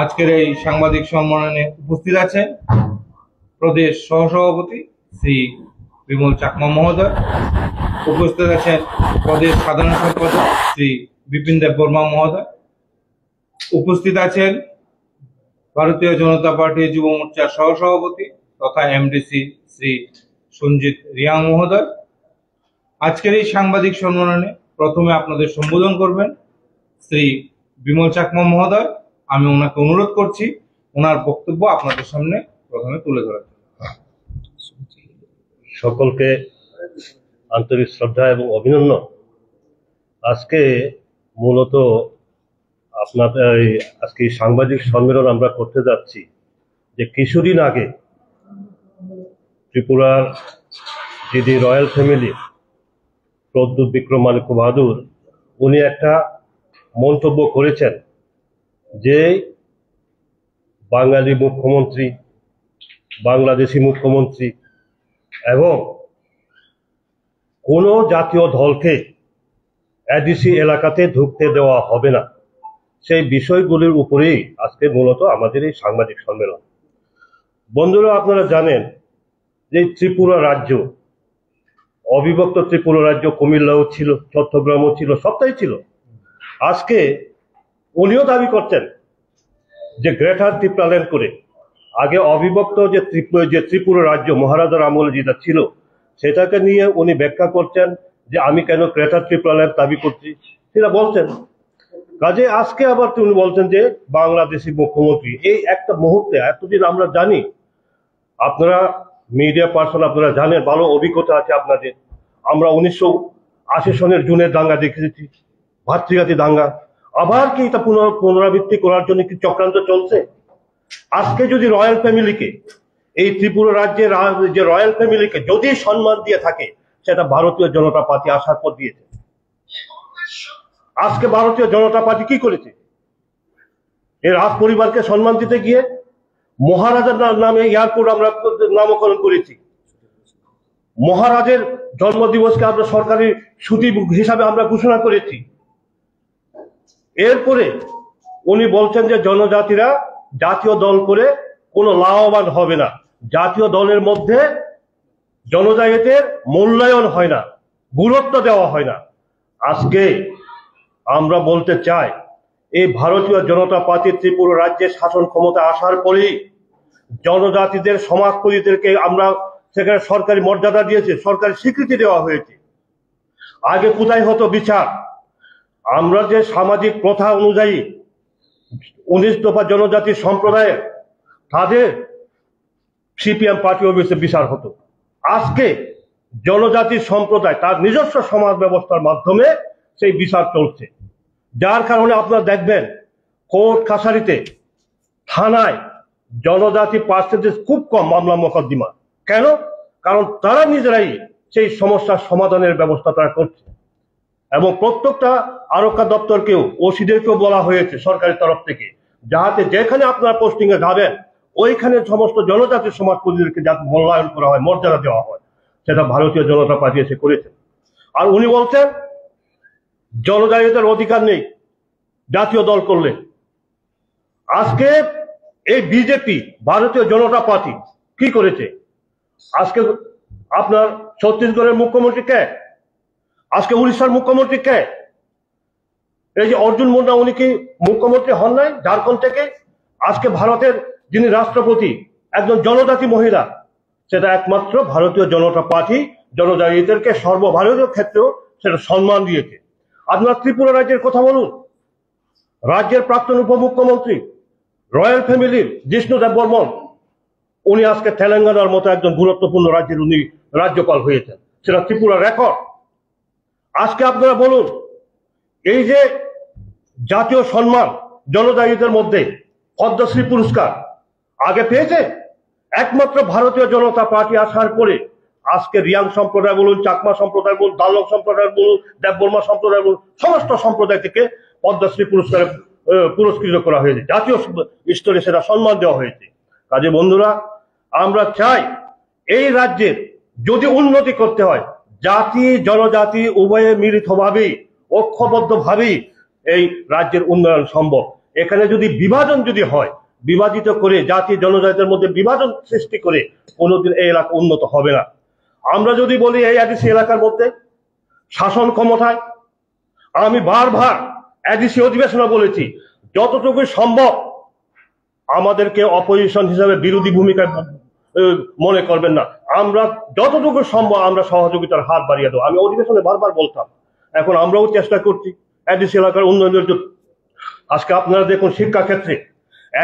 আজকের এই সাংবাদিক সম্মেলনে উপস্থিত আছেন প্রদেশ সহসভাপতি শ্রী বিমল চাকমা মহোদয়, উপস্থিত আছেন প্রদেশ সাধারণ সম্পাদক শ্রী বিপিন দেব বর্মা মহোদয়, উপস্থিত আছেন ভারতীয় জনতা পার্টি যুব মোর্চার সহসভাপতি তথা এমডিসি শ্রী সঞ্জিত রিয়াং মহোদয়। আজকের এই সাংবাদিক সম্মেলনে প্রথমে আপনাদের সম্বোধন করবেন শ্রী বিমল চাকমা মহোদয়। আমি ওনাকে অনুরোধ করছি ওনার বক্তব্য আপনাদের সামনে প্রথমে তুলে ধরার জন্য। সকলকে আন্তরিক শ্রদ্ধা এবং অভিনন্দন। আজকে মূলত আজকে সাংবাদিক সম্মেলন আমরা করতে যাচ্ছি যে কিছুদিন আগে ত্রিপুরার যিনি রয়্যাল ফ্যামিলি প্রদ্যুৎ বিক্রম মালিক বাহাদুর, উনি একটা মন্তব্য করেছেন যে বাঙালি মুখ্যমন্ত্রী, বাংলাদেশি মুখ্যমন্ত্রী এবং কোনো জাতীয় দলকে এডিসি এলাকাতে ঢুকতে দেওয়া হবে না। সেই বিষয়গুলির উপরেই আজকে মূলত আমাদের এই সাংবাদিক সম্মেলন। বন্ধুরা, আপনারা জানেন যে ত্রিপুরা রাজ্য, অবিভক্ত ত্রিপুরা রাজ্য, কুমিল্লাও ছিল, চট্টগ্রামও ছিল, সবটাই ছিল। আজকে উনিও দাবি করছেন যে গ্রেটার ত্রিপুরাল্যান্ড করে, আগে অবিভক্ত যে ত্রিপুরা রাজ্য মহারাজার আমলে যেটা ছিল সেটাকে নিয়ে উনি ব্যাখ্যা করছেন যে আমি কেন গ্রেটার ত্রিপুরাল্যান্ড দাবি করছি, সেটা বলছেন। কাজে আজকে আবার উনি বলছেন যে বাংলাদেশি মুখ্যমন্ত্রী। এই একটা মুহূর্তে, এতদিন আমরা জানি, আপনারা মিডিয়া পার্সন, আপনারা জানেন, ভালো অভিজ্ঞতা আছে আপনাদের। আমরা 1980 সনের জুনের দাঙ্গা দেখেছি, ভাতৃঘাতী দাঙ্গা। আবার কি এটা পুনরাবৃত্তি করার জন্য কি চক্রান্ত চলছে? আজকে যদি রয়্যাল ফ্যামিলিকে, এই ত্রিপুরা রাজ্যের যে রয়্যাল ফ্যামিলিকে যদি সম্মান দিয়ে থাকে, সেটা ভারতীয় জনতা পার্টি আসার পর দিয়েছে। আজকে ভারতীয় জনতা পার্টি কি করেছে? এই রাজ পরিবারকে সম্মান দিতে গিয়ে মহারাজার নামে এয়ারপোর্ট আমরা নামকরণ করেছি। মহারাজের জন্মদিবসকে আমরা সরকারি ছুটি হিসাবে আমরা ঘোষণা করেছি। এরপরে উনি বলছেন যে জনজাতিরা জাতীয় দল করে কোনো লাভবান হবে না, জাতীয় দলের মধ্যে জনজাতিদের মূল্যায়ন হয় না, গুরুত্ব দেওয়া হয় না। আজকে আমরা বলতে চাই, এই ভারতীয় জনতা পার্টি ত্রিপুরা রাজ্যের শাসন ক্ষমতা আসার পরেই জনজাতিদের সমাজকর্মীদেরকে আমরা সেখানে সরকারি মর্যাদা দিয়েছে, সরকারি স্বীকৃতি দেওয়া হয়েছে। আগে কোথায় হতো বিচার? আমরা যে সামাজিক প্রথা অনুযায়ী 19 দফা জনজাতি সম্প্রদায়ের তাদের সিপিএম পার্টি অফিসে বিচার হতো। আজকে জনজাতি সম্প্রদায় তার নিজস্ব সমাজ ব্যবস্থার মাধ্যমে সেই বিচার চলছে। যার কারণে আপনারা দেখবেন কোর্ট কাছারিতে, থানায় জনজাতি পার্সেন্টেজ খুব কম মামলা মোকদ্দমা। কেন? কারণ তারা নিজেরাই সেই সমস্যার সমাধানের ব্যবস্থা তারা করছে। এবং প্রত্যেকটা আরক্ষা দপ্তরকেও, ওসিদেরকেও বলা হয়েছে সরকারি তরফ থেকে, যাতে যেখানে আপনারা পোস্টিং এ যাবেন ওইখানে সমস্ত জনজাতি সমাজকর্মীদেরকে যাতে মূল্যায়ন করা হয়, মর্যাদা দেওয়া হয়। সেটা ভারতীয় জনতা পার্টি এসে করেছে। আর উনি বলছেন জনজাতিদের অধিকার নেই জাতীয় দল করলে। আজকে এই বিজেপি, ভারতীয় জনতা পার্টি কি করেছে? আজকে আপনার ছত্তিশগড়ের মুখ্যমন্ত্রী কে? আজকে উড়িষ্যার মুখ্যমন্ত্রী কে? এই যে অর্জুন মুন্ডা, উনি কি মুখ্যমন্ত্রী হন নাই ঝাড়খণ্ড থেকে? আজকে ভারতের যিনি রাষ্ট্রপতি একজন জনজাতি মহিলা, সেটা একমাত্র ভারতীয় জনতা পার্টি জনজাতিদেরকে সর্বভারতীয় ক্ষেত্রেও সেটা সম্মান দিয়েছে। আপনারা ত্রিপুরা রাজ্যের কথা বলুন, রাজ্যের প্রাক্তন উপমুখ্যমন্ত্রী রয়্যাল ফ্যামিলির জিষ্ণু দেব বর্মন, উনি আজকে তেলেঙ্গানার মতো একজন গুরুত্বপূর্ণ রাজ্যের উনি রাজ্যপাল হয়েছেন, সেটা ত্রিপুরা রেকর্ড। আজকে আপনারা বলুন, এই যে জাতীয় সম্মান জনজাতিদের মধ্যে পদ্মশ্রী পুরস্কার আগে পেয়েছে একমাত্র ভারতীয় জনতা পার্টি আসার পরে। আজকে রিয়াং সম্প্রদায় বলুন, চাকমা সম্প্রদায় বলুন, দালং সম্প্রদায় বলুন, দেববর্মা সম্প্রদায় বলুন, সমস্ত সম্প্রদায় থেকে পদ্মশ্রী পুরস্কারে পুরস্কৃত করা হয়েছে, জাতীয় স্তরে সেটা সম্মান দেওয়া হয়েছে। কাজে বন্ধুরা, আমরা চাই এই রাজ্যের যদি উন্নতি করতে হয়, জাতি জনজাতি উভয়ে মিলিতভাবেই ঐক্যবদ্ধভাবেই এই রাজ্যের উন্নয়ন সম্ভব। এখানে যদি বিভাজন যদি হয়, বিভাজিত করে জাতি জনজাতির মধ্যে বিভাজন সৃষ্টি করে কোনোদিন এই এলাকা উন্নত হবে না। আমরা যদি বলি এই এডিসি এলাকার মধ্যে শাসন ক্ষমতায়, আমি বারবার এডিসি অধিবেশনে বলেছি যতটুকু সম্ভব আমাদেরকে অপোজিশন হিসাবে বিরোধী ভূমিকায় মনে করবেন না, আমরা যতটুকু সম্ভব আমরা সহযোগিতার হাত বাড়িয়ে দেবো। আমি অধিবেশনে বারবার বলতাম, এখন আমরাও চেষ্টা করছি এডিসি এলাকার উন্নয়নের জন্য। আজকে আপনারা দেখুন শিক্ষা ক্ষেত্রে,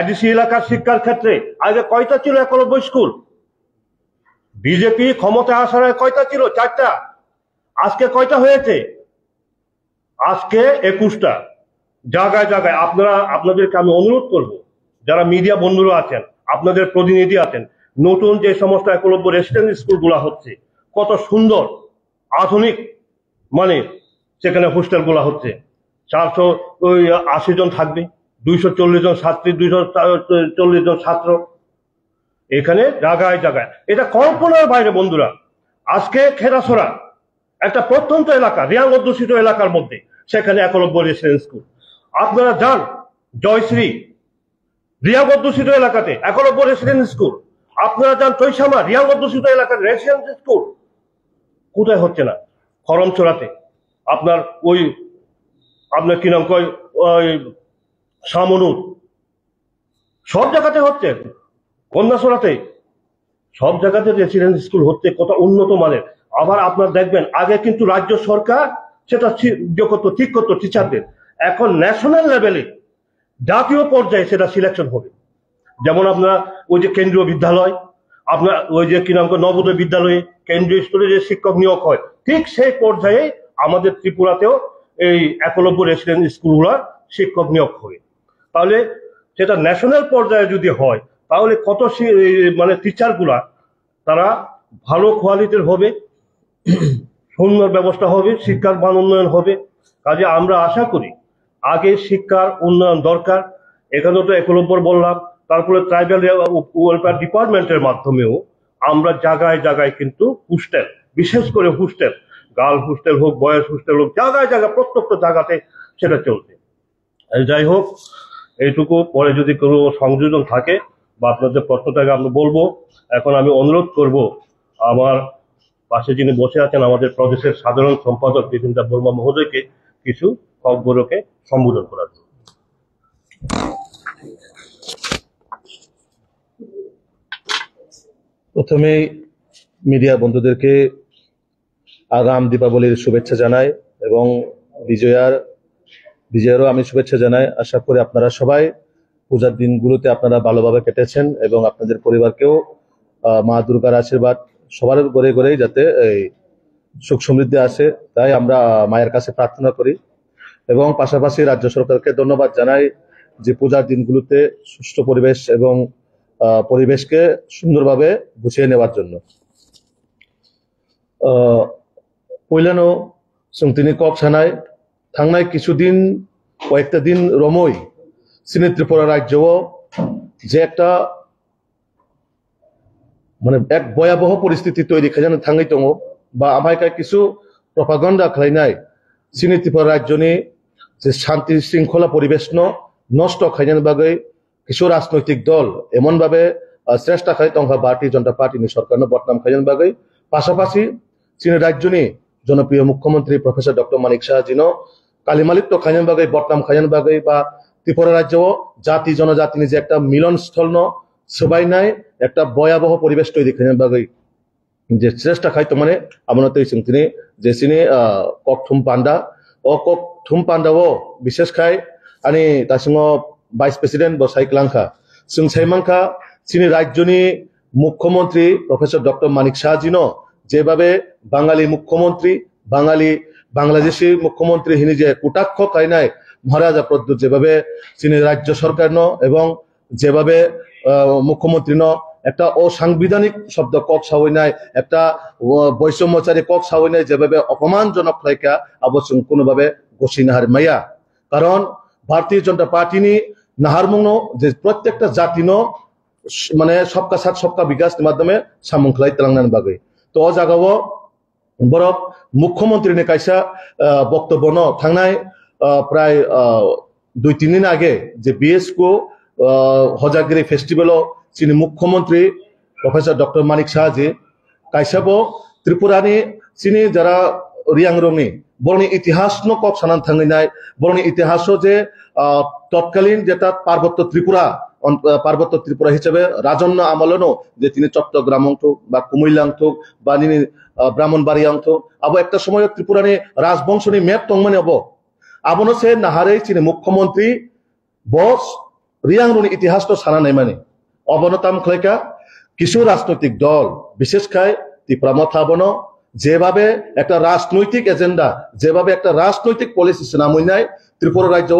এডিসি এলাকার শিক্ষার ক্ষেত্রে আগে কয়টা ছিল একলব্য স্কুল? বিজেপি ক্ষমতায় আসার আগে কয়টা ছিল? 4টা। আজকে কয়টা হয়েছে? আজকে 21টা। জায়গায় জায়গায় আপনাদেরকে আমি অনুরোধ করব, যারা মিডিয়া বন্ধুরা আছেন, আপনাদের প্রতিনিধি আছেন, নতুন যে সমস্ত একলব্য রেসিডেন্সিয়াল স্কুলগুলো হচ্ছে, কত সুন্দর আধুনিক মানে সেখানে হোস্টেলগুলো হচ্ছে, 480 জন থাকবে, 240 জন ছাত্রী, 240 জন ছাত্র, এখানে জায়গায় জায়গায়। এটা কল্পনার বাইরে বন্ধুরা। আজকে খেরাছড়া একটা প্রত্যন্ত এলাকা, রিয়াং অধ্যুষিত এলাকার মধ্যে, সেখানে একলব্য রেসিডেন্সিয়াল স্কুল। আপনারা যান জয়শ্রী, রিয়াং অধ্যুষিত এলাকাতে একলব্য রেসিডেন্সিয়াল স্কুল। আপনারা যান চৈশামা, রিয়াং অধ্যুষিত এলাকার রেসিডেন্সিয়াল স্কুল। কোথায় হচ্ছে না? খরমচড়াতে আপনার কি নাম কয়, ওই শামনুর, সব জায়গাতে হচ্ছে, কন্যাছড়াতে, সব জায়গাতে রেসিডেন্সিয়াল স্কুল হচ্ছে, কত উন্নত মানের। আবার আপনার দেখবেন আগে কিন্তু রাজ্য সরকার সেটা ঠিক করতো টিচারদের, এখন ন্যাশনাল লেভেলে জাতীয় পর্যায়ে সেটা সিলেকশন হবে। যেমন আপনার ওই যে কেন্দ্রীয় বিদ্যালয়, আপনার ওই যে কি নাম নবোদয় বিদ্যালয়ে কেন্দ্রীয় স্তরে যে শিক্ষক নিয়োগ হয়, ঠিক সেই পর্যায়ে আমাদের ত্রিপুরাতেও এই একলব্য রেসিডেন্সিয়াল স্কুলগুলো শিক্ষক নিয়োগ হবে। তাহলে সেটা ন্যাশনাল পর্যায়ে যদি হয়, তাহলে কত মানে টিচারগুলা তারা ভালো কোয়ালিটির হবে, সুন্দর ব্যবস্থা হবে, শিক্ষার মান উন্নয়ন হবে। কাজে আমরা আশা করি আগে শিক্ষার উন্নয়ন দরকার। এখানে তো একলব্য বললাম, তারপরে ট্রাইবাল ওয়েলফেয়ার ডিপার্টমেন্টের মাধ্যমেও আমরা জায়গায় জায়গায় কিন্তু হোস্টেল, বিশেষ করে হোস্টেল, গার্ল হোস্টেল হোক, বয়েজ হোস্টেল হোক, জায়গায় জায়গায় প্রত্যেকটা জায়গাতে সেটা চলছে। যাই হোক, এইটুকু পরে যদি কোনো সংযোজন থাকে বা আপনাদের প্রশ্নটাকে আমি বলবো। এখন আমি অনুরোধ করব আমার পাশে যিনি বসে আছেন আমাদের প্রদেশের সাধারণ সম্পাদক বিপিন বর্মা মহোদয়কে কিছু বক্তব্যকে সম্বোধন করার জন্য। প্রথমেই মিডিয়া বন্ধুদেরকে আগাম দীপাবলির শুভেচ্ছা জানাই এবং বিজয়েরও আমি শুভেচ্ছা জানাই। আশা করি আপনারা সবাই পূজার দিনগুলোতে আপনারা ভালোভাবে কেটেছেন এবং আপনাদের পরিবারকেও মা দুর্গার আশীর্বাদ সবার ঘরে ঘরেই যাতে এই সুখ সমৃদ্ধি আসে, তাই আমরা মায়ের কাছে প্রার্থনা করি। এবং পাশাপাশি রাজ্য সরকারকে ধন্যবাদ জানাই যে পূজার দিনগুলোতে সুষ্ঠু পরিবেশ এবং পরিবেশকে সুন্দরভাবে গুছিয়ে নেওয়ার জন্য। পইলানো তিনি কক সানায় থাংনায় কিছুদিন কয়েকটা দিন রমই চিনি ত্রিপুরা রাজ্যও যে একটা মানে এক ভয়াবহ পরিস্থিতি তৈরি খাইজানো থাঙাই দङ বা আমায় কিছু প্রপাগন্ডা খাইনায় চিনি ত্রিপুরা রাজ্যনি যে শান্তি শৃঙ্খলা পরিবেশ নষ্ট খাইজানো বাগৈ কিছু রাজনৈতিক দল এমন ভাবে চেষ্টা খাই দংহা ভারতীয় জনতা পার্টিনি সরকার বদনাম খাইজানো বাগৈ। পাশাপাশি চীন রাজ্যনি জনপ্রিয় মুখ্যমন্ত্রী প্রফেসর ডক্টর মানিক সাহাজিনো কালিমালিপ্ত খাইজানো বাগৈ বদনাম খাইজানো বাগৈ বা ত্রিপুরা রাজ্য জাতি জনজাতিনি যে একটা মিলনস্থল সবাই নাই একটা ভয়াবহ পরিবেশ তৈরি খাইজানো বাগৈ যে চেষ্টা খাইতো মানে আমার তিনি যে চিনি ককথুম পান্ডা ও ককথুম পান্ডাও বিশেষ খাই আনি তার সঙ্গে ভাইস প্রেসিডেন্ট বসাই ক্লাংখা जों साइमांखा चीनी राज्यनि मुख्यमंत्री प्रफेसर डॉक्टर मानिक साहाजिनो जेभाবে বাঙালি मुख्यमंत्री বাঙালি বাংলাদেশি मुख्यमंत्री हिनी जे कुटाक्ष खाइनाय महाराजा प्रद्युत जेभाবে चीनी राज्य सरकार এবং যেভাবে মুখ্যমন্ত্রী একটা অসাংবিধানিক শব্দ কক সাউইনাই একটা বৈষম্যচারী কক সাউইনাই যেভাবে অপমানজনক লাইকা অবশ্য কোনোভাবে গসি নাহার মাইয়া কারণ ভারতীয় জনতা পার্টিনি নাহারমুং যে প্রত্যেকটা জাতি মানে সবকা সাথ সবকা বিকাশ মাধ্যমে সামুখলাই তেলাঙ্গানা বাগৈ তো জায়গাও বরফ মুখ্যমন্ত্রী কাইসা বক্তব্য থাংনায় প্রায় 2-3 দিন আগে যে বিএসকো হজাগিরি ফেস্টিভ্যাল চিনি মুখ্যমন্ত্রী প্রফেসর ডক্টর মানিক সাহাজি কাইসাবো ত্রিপুরানি চিনি যারা রিয়াং রংনি বরনি ইতিহাস ন কক সানান থাঙ্গিনাই বরনি ইতিহাস যে তৎকালীন যেটা পার্বত্য ত্রিপুরা হিসেবে রাজন্য আমলনো যে তিনি চট্টগ্রাম অংথুক বা কুমিল্লা অংথুক বা নিনি ব্রাহ্মণবাড়িয়া অংথুক আবো একটা সময় ত্রিপুরানি রাজবংশনি মেপ টংমানে আবনো সে নাহারে চিনি মুখ্যমন্ত্রী বস রিয়াং রংনি ইতিহাস তো সানা নাই মানে অবনতাম খৈকা কিছু রাজনৈতিক দল বিশেষ খায় ত্রিপুরা মথাবনো যেভাবে একটা রাজনৈতিক এজেন্ডা যেভাবে একটা রাজনৈতিক পলিসি নামুইনায় ত্রিপুরা রাজ্য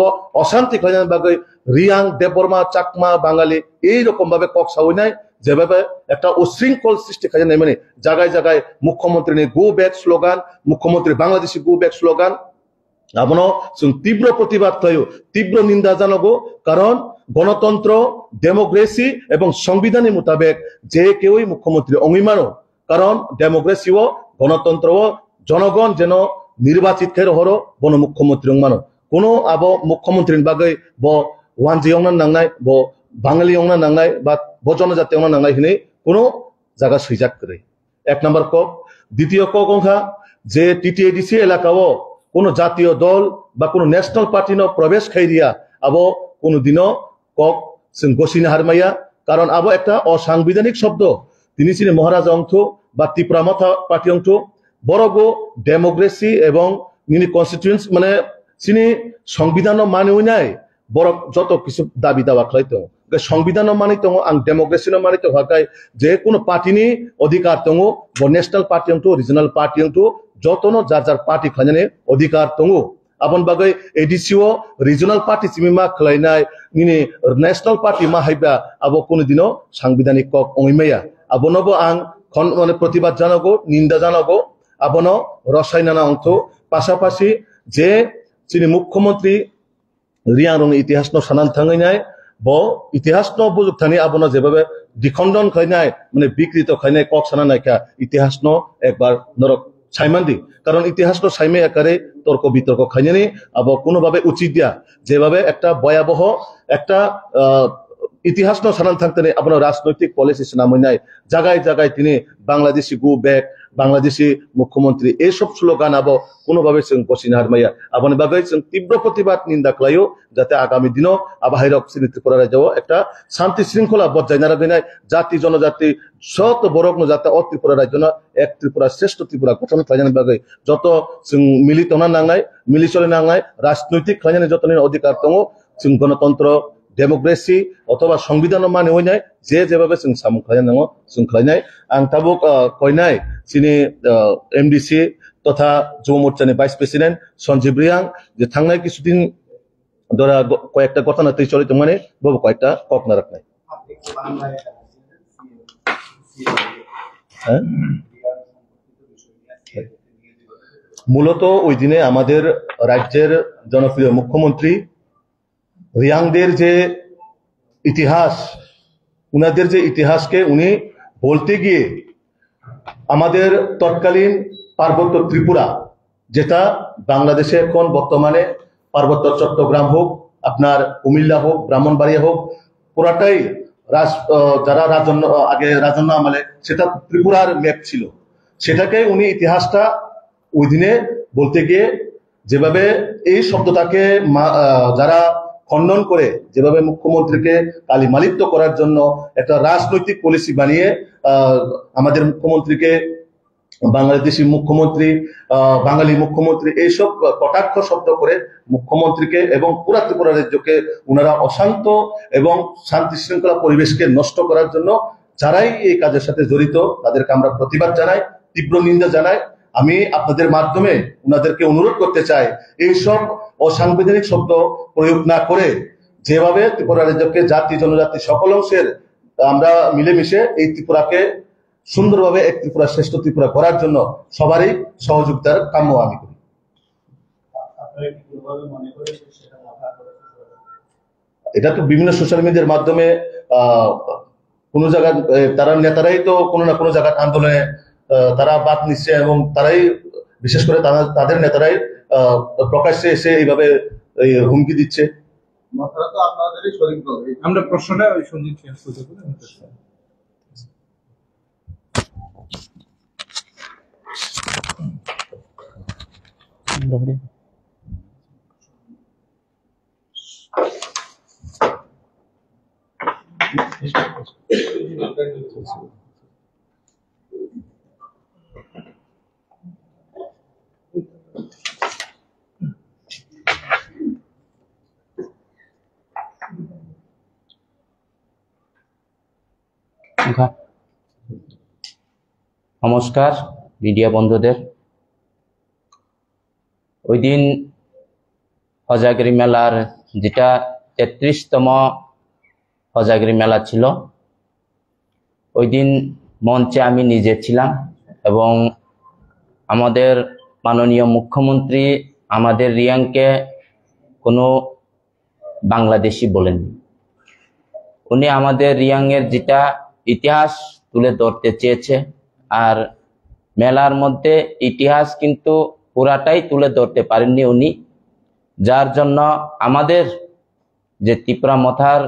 অশান্তি খাইনার বাকি রিয়াং দেববর্মা চাকমা বাঙালি এইরকম ভাবে কক সাউইনায় যেভাবে একটা উশৃঙ্খল সৃষ্টি খাই নাই মানে জায়গায় জায়গায় মুখ্যমন্ত্রী নিয়ে গো ব্যাক স্লোগান মুখ্যমন্ত্রী বাংলাদেশি গো ব্যাক স্লোগান আমনো তীব্র প্রতিবাদ থাইও তীব্র নিন্দা জানাবো কারণ গণতন্ত্র ডেমোক্রেসি এবং সংবিধানের মোতাবেক যে কেউই মুখ্যমন্ত্রী অঙ্গীমানো কারণ ডেমোক্রেসি ও গণতন্ত্র ও জনগণ যেন নির্বাচিত খের হরো বন মুখ্যমন্ত্রী অঙ্গমানো কোনো আবো মুখ্যমন্ত্রীর বাগে ব ওয়ানজি অংনা নাংনাই ব বাঙালি অংনা নাংনাই বা ব জনজাতি অংনা নাংনাই হিনে কোনো জায়গা সুইজাক করে 1 নম্বর কক দ্বিতীয় কক অংখা যে টিটিএডিসি এলাকাও কোনো জাতীয় দল বা কোনো ন্যাশনাল পার্টি ন প্রবেশ খাইরিয়া আবো কোনো দিনও কক গসিনা হারমাইয়া কারণ আবো একটা অসাংবিধানিক শব্দ তিনি ছিলেন মহারাজা অংশ বা ত্রিপুরা মথা পার্টি অংশ বড়গো ডেমোক্রেসি এবং নিনি কনস্টিটিউয়েন্স মানে চিনি সংবিধান মানেও নাই বড় যত কিছু দাবি দাওয়া খাইতো সংবিধান মানিত আং ডেমোক্রেসি মানিত হাকাই যে কোনো পার্টিনি অধিকার দङ ন্যাশনাল পার্টি অংশ রিজনাল পার্টি অংশ যতনো যার যার পার্টি খাইনানে অধিকার দङ আবন বাগै এডিসিও রিজনাল পার্টি সিমিমা খাইনাই নিনি ন্যাশনাল পার্টি মা হাইবা আবো কোনো দিনও সাংবিধানিক কক অঙ্গিমাইয়া আবনবো আং মানে প্রতিবাদ জানাবো নিন্দা জানাবো আবনো রসায়নানা অংশ পাশাপাশি যে চিনি মুখ্যমন্ত্রী রিয়াং রং ইতিহাস ন সানান থাঙ্গিনাই ব ইতিহাস ন বুজুক থানি আবনো যেভাবে দ্বিখণ্ডন খাইনাই মানে বিকৃত খাইনাই কক সানা নাইকা ইতিহাস ন একবার নরক সাইমান্দি কারণ ইতিহাস ন সাইমে আকারে তর্ক বিতর্ক খাইনানি আবো কোনোভাবে উচিত দিয়া যেভাবে একটা ভয়াবহ একটা ইতিহাস ন সানান থাকতে আপনার রাজনৈতিক পলিসি নামইনাই জায়গায় জায়গায় তিনি বাংলাদেশি গো ব্যাক বাংলাদেশি মুখ্যমন্ত্রী এইসব স্লোগান আবো কোনোভাবে গসিনা হারমাইয়া আপনি বাগে তীব্র প্রতিবাদ নিন্দা খাইও যাতে আগামী দিনও আবাহিরক ত্রিপুরা রাজ্য একটা শান্তি শৃঙ্খলা বজায় না রাখে নাই জাতি জনজাতি শত বরগ্ন যাতে ত্রিপুরা রাজ্য না এক ত্রিপুরা শ্রেষ্ঠ ত্রিপুরা গঠন খাইজানের বাগে যত মিলিত না নাংনাই মিলি চলে নাংনাই রাজনৈতিক খাইজানের যত অধিকার দङ গণতন্ত্র ডেমোক্রেসি অথবা সংবিধান মানে হই নাই যেভাবে সামু খাইনাই নাঙো খাইনাই আং তাবুক কইনাই চিনি এমডিসি তথা যুব মোর্চানি ভাইস প্রেসিডেন্ট সঞ্জীব রিয়াং যে থাংনাই কিছুদিন ধরা কয়েকটা ঘটনা তুই চলিত মানে বাবু কয়েকটা কক না রাখনাই মূলত ওই দিনে আমাদের রাজ্যের জনপ্রিয় মুখ্যমন্ত্রী রিয়াংদের যে ইতিহাস উনাদের যে ইতিহাসকে উনি বলতে গিয়ে আমাদের তৎকালীন পার্বত্য ত্রিপুরা যেটা বাংলাদেশে এখন বর্তমানে পার্বত্য চট্টগ্রাম হোক আপনার কুমিল্লা হোক ব্রাহ্মণবাড়িয়া হোক পুরাটাই যারা রাজন্য আগে রাজন্য আমলে সেটা ত্রিপুরার ম্যাপ ছিল সেটাকে উনি ইতিহাসটা ওই দিনে বলতে গিয়ে যেভাবে এই শব্দটাকে যারা খণ্ডন করে যেভাবে মুখ্যমন্ত্রীকে কালিমালিপ্ত করার জন্য একটা রাজনৈতিক পলিসি বানিয়ে আমাদের মুখ্যমন্ত্রীকে বাংলাদেশি মুখ্যমন্ত্রী বাঙালি মুখ্যমন্ত্রী এইসব কটাক্ষ শব্দ করে মুখ্যমন্ত্রীকে এবং পুরা ত্রিপুরা রাজ্যকে ওনারা অশান্ত এবং শান্তি শৃঙ্খলা পরিবেশকে নষ্ট করার জন্য যারাই এই কাজের সাথে জড়িত তাদেরকে আমরা প্রতিবাদ জানাই তীব্র নিন্দা জানাই আমি আপনাদের মাধ্যমে ওনাদেরকে অনুরোধ করতে চাই এইসব অসাংবিধানিক শব্দ প্রয়োগ না করে যেভাবে ত্রিপুরা রাজ্যকে জাতি জনজাতি সকল অংশের আমরা মিলেমিশে এই ত্রিপুরাকে সুন্দরভাবে এক ত্রিপুরা শ্রেষ্ঠ ত্রিপুরা করার জন্য সবারই সহযোগিতার কাম্য আমি করি। এটা তো বিভিন্ন সোশ্যাল মিডিয়ার মাধ্যমে কোনো জায়গায় তারা নেতারাই তো কোনো না কোনো জায়গায় আন্দোলনে তারা বাদ নিচ্ছে এবং তারাই বিশেষ করে তাদের নেতারাই প্রকাশ্যে এসে এইভাবে হুমকি দিচ্ছে মাথাটা তো আপনাদেরই শরীর দল। আমরা প্রশ্নটা ওই সঞ্জিত চেঞ্জ করতে পারি। নমস্কার মিডিয়া বন্ধুদের। ওই দিন হজাগরি মেলার যেটা ৩৩তম হজাগরি মেলা ছিল, ওই দিন মঞ্চে আমি নিজে ছিলাম এবং আমাদের মাননীয় মুখ্যমন্ত্রী আমাদের রিয়াংকে কোনো বাংলাদেশি বলেননি। উনি আমাদের রিয়াংয়ের যেটা ইতিহাস তুলে ধরতে চেয়েছে, আর মেলার মধ্যে ইতিহাস কিন্তু পুরাটাই তুলে ধরতে পারেননি উনি, যার জন্য আমাদের যে ত্রিপুরা মথার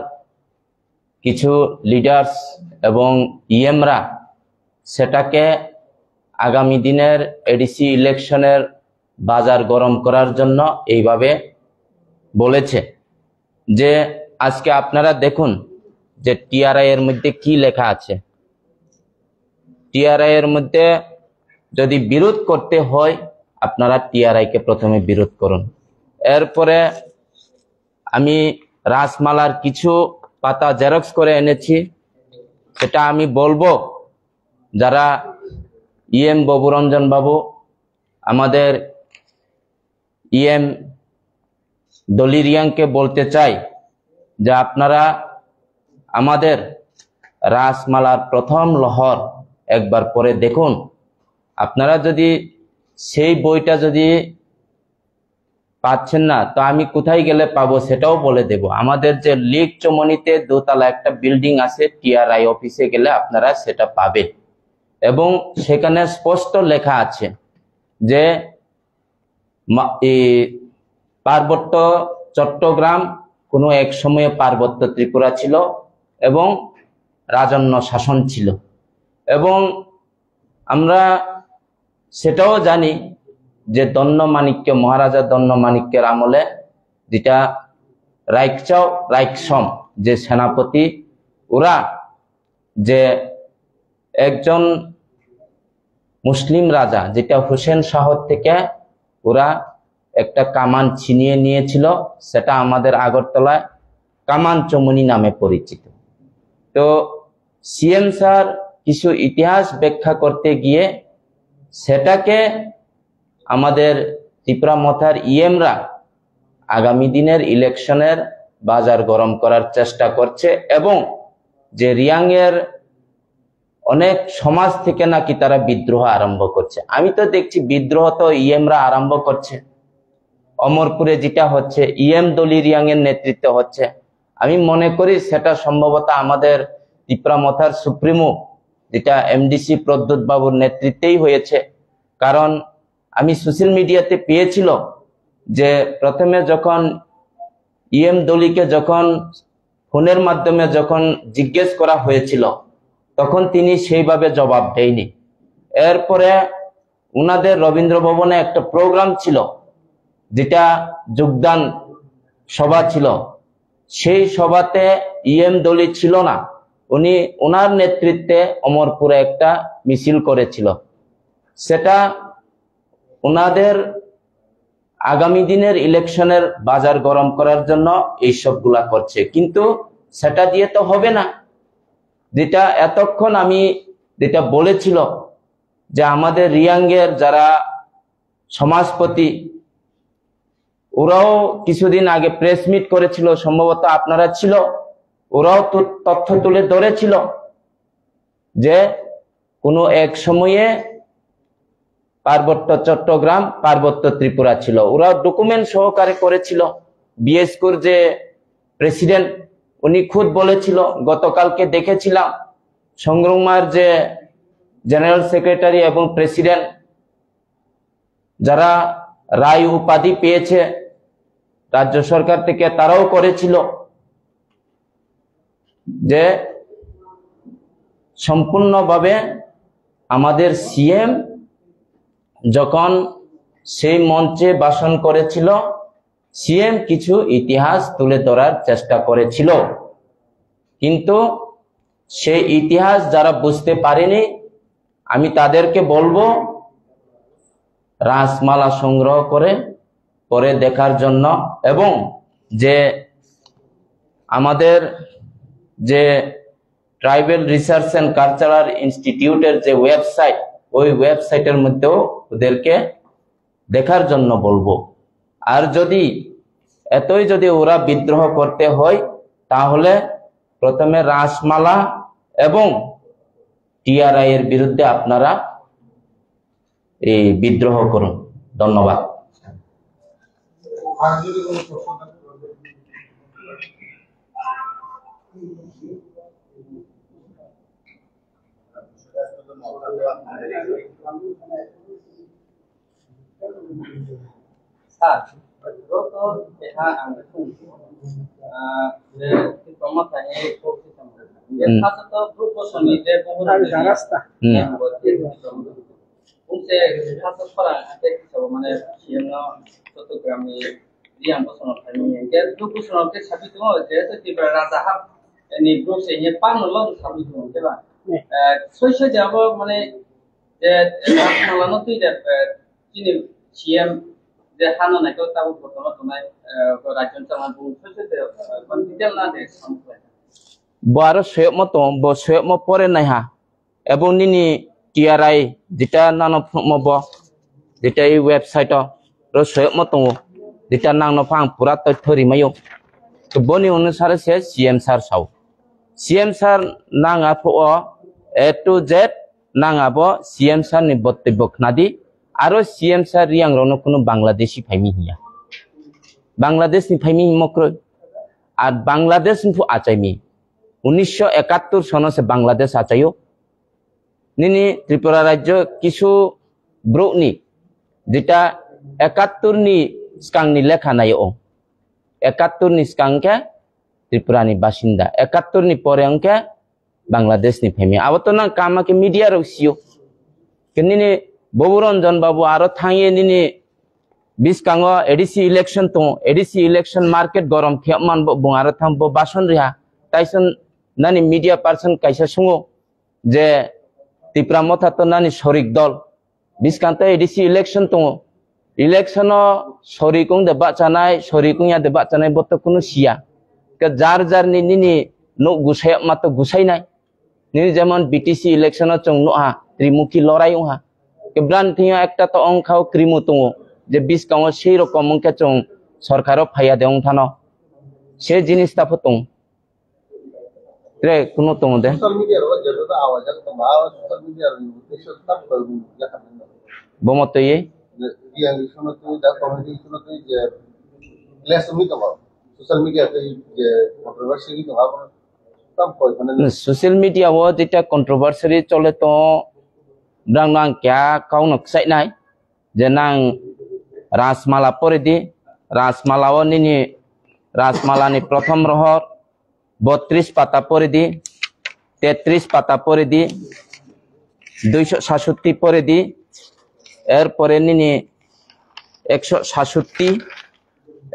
কিছু লিডার্স এবং ইএমরা সেটাকে আগামী দিনের এডিসি ইলেকশনের বাজার গরম করার জন্য এইভাবে বলেছে যে আজকে আপনারা দেখুন যে টিআরআই এর মধ্যে কি লেখা আছে। টিআরআই এর মধ্যে যদি বিরোধ করতে হয় আপনারা টিআরআই কে প্রথমে বিরোধ করুন। এরপরে আমি রাসমালার কিছু পাতা জেরক্স করে এনেছি, সেটা আমি বলবো যারা ইএম বাবুরঞ্জন বাবু, আমাদের ইএম দলি রিয়াংকে বলতে চাই যে আপনারা আমাদের রাসমালার প্রথম লহর একবার পরে দেখুন। আপনারা যদি সেই বইটা যদি পাচ্ছেন না তো আমি কোথায় গেলে পাবো সেটাও বলে দেব। আমাদের যে লিগ চমনিতে দোতলা একটা বিল্ডিং আছে, টিআরআই অফিসে গেলে আপনারা সেটা পাবেন এবং সেখানে স্পষ্ট লেখা আছে যে পার্বত্য চট্টগ্রাম কোনো এক সময়ে পার্বত্য ত্রিপুরা ছিল এবং রাজন্য শাসন ছিল। এবং আমরা সেটাও জানি যে দন্ডমাণিক্য, মহারাজা দন্ডমাণিক্যের আমলে যেটা রাইকচাও রাইকসম যে সেনাপতি, ওরা যে একজন মুসলিম রাজা যেটা হুসেন শাহ থেকে ওরা একটা কামান ছিনিয়ে নিয়েছিল, সেটা আমাদের আগরতলায় কামান চমনি নামে পরিচিত। তো সিএম স্যার কিছু ইতিহাস ব্যাখ্যা করতে গিয়ে সেটাকে আমাদের ত্রিপুরা মথার ইএমরা আগামী দিনের ইলেকশনের বাজার গরম করার চেষ্টা করছে এবং যে রিয়াংয়ের অনেক সমাজ থেকে নাকি তারা বিদ্রোহ আরম্ভ করছে। আমি তো দেখছি বিদ্রোহ তো ইএমরা আরম্ভ করছে। অমরপুরে যেটা হচ্ছে ইএম দলি রিয়াংয়ের নেতৃত্বে হচ্ছে। আমি মনে করি সেটা সম্ভবত আমাদের ত্রিপুরা মথার সুপ্রিমো যেটা এমডিসি প্রদ্যুৎ বাবুর নেতৃত্বেই হয়েছে। কারণ আমি সোশ্যাল মিডিয়াতে পেয়েছিল যে প্রথমে যখন ইএম দলিকে যখন ফোনের মাধ্যমে যখন জিজ্ঞেস করা হয়েছিল তখন তিনি সেইভাবে জবাব দেয়নি। এরপরে উনাদের রবীন্দ্র ভবনে একটা প্রোগ্রাম ছিল যেটা যোগদান সভা ছিল, সেই সভাতে ইএম দলি ছিল না। উনি ওনার নেতৃত্বে অমরপুরে একটা মিছিল করেছিল। সেটা ওনাদের আগামী দিনের ইলেকশনের বাজার গরম করার জন্য এই সবগুলা করছে, কিন্তু সেটা দিয়ে তো হবে না। যেটা এতক্ষণ আমি যেটা বলেছিল যে আমাদের রিয়াংয়ের যারা সমাজপতি, ওরাও কিছুদিন আগে প্রেস মিট করেছিল, সম্ভবত আপনারা ছিল, ওরাও তথ্য তুলে ধরেছিল যে কোনো এক সময়ে পার্বত্য চট্টগ্রাম পার্বত্য ত্রিপুরা ছিল। ওরা ডকুমেন্ট সহকারে করেছিল। বিএসকুর যে প্রেসিডেন্ট উনি খুদ বলেছিল, গতকালকে দেখেছিলাম সংগ্রামার যে জেনারেল সেক্রেটারি এবং প্রেসিডেন্ট যারা রায় উপাধি পেয়েছে, রাজ্য সরকার থেকে তারাও করেছিল যে সম্পূর্ণভাবে আমাদের সিএম যখন সেই মঞ্চে ভাষণ করেছিল, সিএম কিছু ইতিহাস তুলে ধরার চেষ্টা করেছিল, কিন্তু সেই ইতিহাস যারা বুঝতে পারেনি আমি তাদেরকে বলবো রাসমালা সংগ্রহ করে পরে দেখার জন্য, এবং যে আমাদের যে ট্রাইবাল রিসার্চ এন্ড কালচারাল ইনস্টিটিউটের যে ওয়েবসাইট, ওই ওয়েবসাইটের মধ্যেও ওদেরকে দেখার জন্য বলবো। আর যদি এতই যদি ওরা বিদ্রোহ করতে হয় তাহলে প্রথমে রাসমালা এবং টিআরআই এর বিরুদ্ধে আপনারা এই বিদ্রোহ করুন। ধন্যবাদ। আর যদি কোনো প্রশ্ন থাকে Baru saya mau tombo, saya mau pore naik ha. Ebon ini TRI, jika nano mau bo, jika i website to, terus saya mau tombo, jika nang no pang pura to thori mayo. Keboni unusar saya CM sar sau. CM sar nang apa o A to Z nang apa CM sar ni bot tebok nadi, aro CM sar yang rono kuno Bangladeshi fami hiya. Bangladesh ni fami mokro, আর বাংলাদেশ আচাইমি 1971 সনে সে বাংলাদেশ আচাইও নিনি ত্রিপুরা রাজ্য কিছু ব্রুনি যেটা 71 নি স্কাংনি লেখা নাই ও 71 নি স্কাংকে ত্রিপুরানি বাসিন্দা 71 নি পরে অঙ্কে বাংলাদেশ নি ফেমি আবতো না কামাকে মিডিয়া রসিও কিনিনি ববুরঞ্জন বাবু আরো থাঙিয়ে নিনি Biskango edisi election to edisi election market gorom khiaman bo bungaro tham bo bason riha taison nani media person kaisa sungo je Tripura motha to nani shorik dol biskanto edisi election to election o shorikung de bachanai shorikung ya de bachanai boto kuno sia ke jar jar ni nini no gusai mato gusai nai ni jemon BTC election o chong no ha trimukhi lorai ha ke bran thia ekta to ongkhao krimu tongo যে বিশ কাঙ সেই রকম অঙ্কে চং সরকারও ফাইয়া Deng থানো সে জিনিসটা ফতং রে কোনো তং দে সোশ্যাল মিডিয়ার যেটা আওয়াজ তো ভাও সোশ্যাল মিডিয়ার উদ্দেশ্য সব করব দেখা না বমত এই যে শুনো তুই দা কমিউনিটি শুনো তুই যে লেস মি তো সোশ্যাল মিডিয়াতে যে কন্ট্রোভার্সি তো ভাব সব কই মানে সোশ্যাল মিডিয়া ও যেটা কন্ট্রোভার্সি চলে তো ব্রাং নাং ক্যা কাউনক সাই নাই যে নাং রাসমালা পরে দি রাসমালাও নিনি রাসমালানি প্রথম রহর 32 পাতা পরে দি 33 পাতা পরে দি 267 পরে দি এরপরে নিনি 167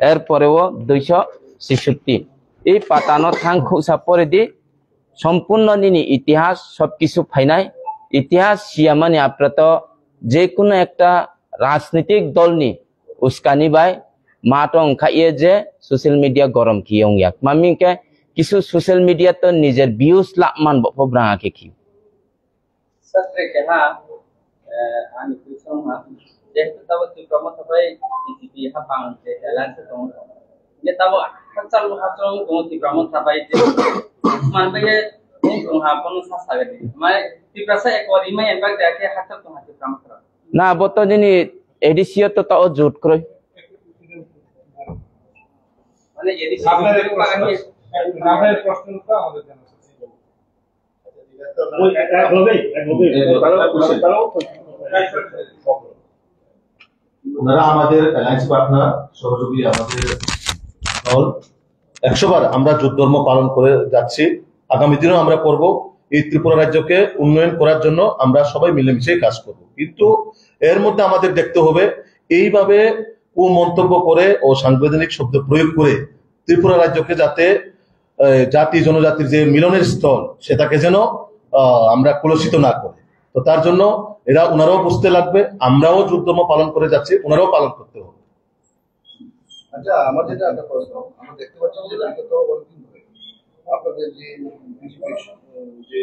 এরপরেও 266 এই পাতানো থাং খুসা পরে দি সম্পূর্ণ নিনি ইতিহাস সবকিছু ফাইনাই ইতিহাস সিয়ামানি আপনারা যে কোনো একটা রাজনৈতিক দল নি উস্কানি বাই মাটং খাইয়ে যে সোশ্যাল মিডিয়া গরম কিয়ং ইয়াক মামিকে কিছু সোশ্যাল মিডিয়া তো নিজের ভিউজ লামান বব্রাঙা কে কি সত্রে কে হা আমি কুসং হা যেহেতু তব ত্রিপুরা মথাবাই টিটিপি হা পাংতে এলান্স দং যে তব হাচাল হাচং দং ত্রিপুরা মথাবাই যে মানবে দং হা বন সাসাগে মানে ত্রিপুরা সা একরি মে এনবাক দেখে হাচাল দং হা ত্রিপুরা মথা না বতো দিনি এডিসিও তো তাও জুট করই মানে এডিসিও আপনাদের প্রশ্নটা আমাদের জানা আছে ওই ওনারা আমাদের অ্যালায়েন্স পার্টনার সহযোগী আমাদের দল 100 বার আমরা যুদ্ধধর্ম পালন করে যাচ্ছি, আগামী দিনেও আমরা করব। এই ত্রিপুরা রাজ্যকে উন্নয়ন করার জন্য আমরা সবাই মিলেমিশে কাজ করব, কিন্তু এর মধ্যে আমাদের দেখতে হবে এইভাবে কুমন্তব্য করে ও সাংবিধানিক শব্দ প্রয়োগ করে ত্রিপুরা রাজ্যকে যাতে জাতি জনজাতির যে মিলনের স্থল সেটাকে যেন আমরা কলুষিত না করি। তো তার জন্য ওনারাও বুঝতে লাগবে, আমরাও যুদ্ধধর্ম পালন করে যাচ্ছি, ওনারাও পালন করতে হবে। আচ্ছা, আমার যেটা একটা প্রশ্ন, আমরা দেখতে পাচ্ছি যে বিগত অনেকদিন ধরে আপনাদের যে বিজেপির যে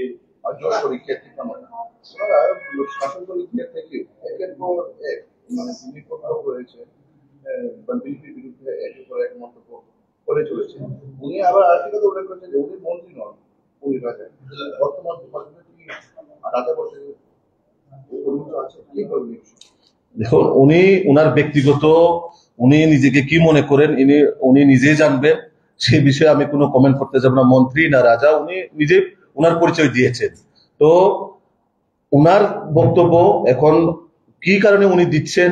যশোরী ক্ষেত্রে ওনারা শাসনদলী ক্ষেত্র থেকে একের পর এক মানে তিনি কোথাও রয়েছে বিজেপির বিরুদ্ধে একের পর এক মন্তব্য করে চলেছে। উনি আবার আরেকটি কথা উল্লেখ করেছেন যে উনি মন্ত্রী নন, উনি রাজা। বর্তমান কি রাজা বসে আছে, কি করবেন? দেখুন, ওনার ব্যক্তিগত উনি নিজেকে কি মনে করেন উনি নিজেই জানবেন, সে বিষয়ে আমি কোনো কমেন্ট করতে যাব না। মন্ত্রী না রাজা, উনি নিজে ওনার পরিচয় দিয়েছেন। তো ওনার বক্তব্য এখন কি কারণে উনি দিচ্ছেন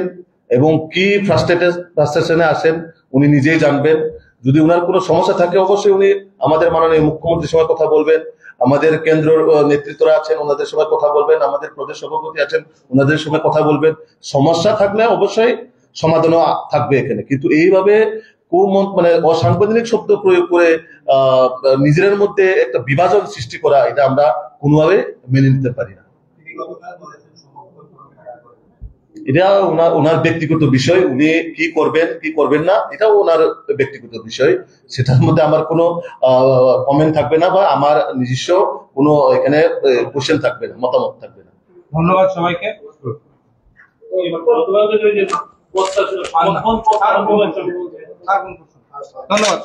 এবং কি ফ্রাস্ট্রেশনে আসেন উনি নিজেই জানবেন। যদি ওনার কোনো সমস্যা থাকে অবশ্যই উনি আমাদের মাননীয় মুখ্যমন্ত্রীর সঙ্গে কথা বলবেন, আমাদের কেন্দ্র নেতৃত্বরা আছেন ওনাদের সঙ্গে কথা বলবেন, আমাদের প্রদেশ সভাপতি আছেন ওনাদের সঙ্গে কথা বলবেন। সমস্যা থাকলে অবশ্যই সমাধানও থাকবে এখানে, কিন্তু এইভাবে মানে অসাংবিধানিক শব্দ প্রয়োগ করে নিজেদের মধ্যে একটা বিভাজন সৃষ্টি করা, এটা আমরা কোনোভাবে মেনে নিতে পারি না। এটা ওনার ব্যক্তিগত বিষয়, উনি কি করবেন কি করবেন না এটাও ওনার ব্যক্তিগত বিষয়, সেটার মধ্যে আমার কোনো কমেন্ট থাকবে না বা আমার নিজস্ব কোনো এখানে কোশ্চেন থাকবে না, মতামত থাকবে না। ধন্যবাদ সবাইকে। ধন্যবাদ।